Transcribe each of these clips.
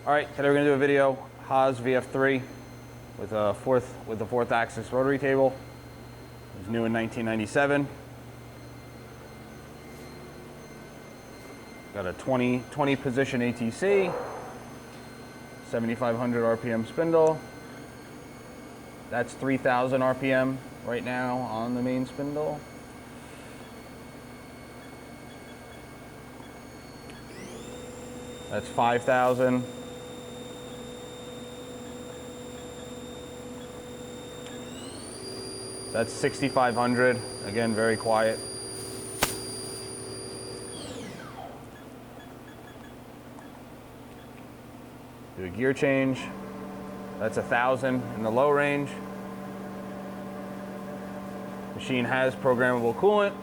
All right, today we're gonna do a video, Haas VF3 with the fourth axis rotary table. It was new in 1997. Got a 20 position ATC, 7,500 RPM spindle. That's 3,000 RPM right now on the main spindle. That's 5,000. That's 6,500. Again, very quiet. Do a gear change. That's 1,000 in the low range. Machine has programmable coolant,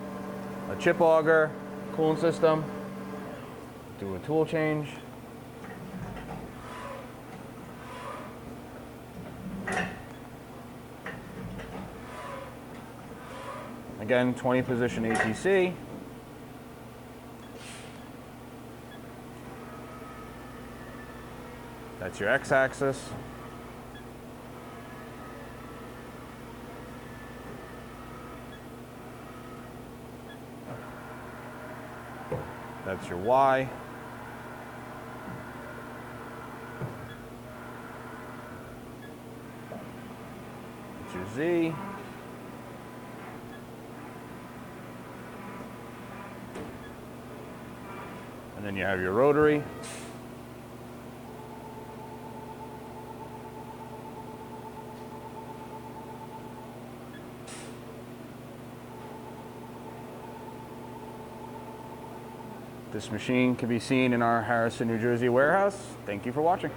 a chip auger, coolant system. Do a tool change. Again, 20 position ATC. That's your X-axis. That's your Y. That's your Z. And then you have your rotary. This machine can be seen in our Harrison, New Jersey warehouse. Thank you for watching.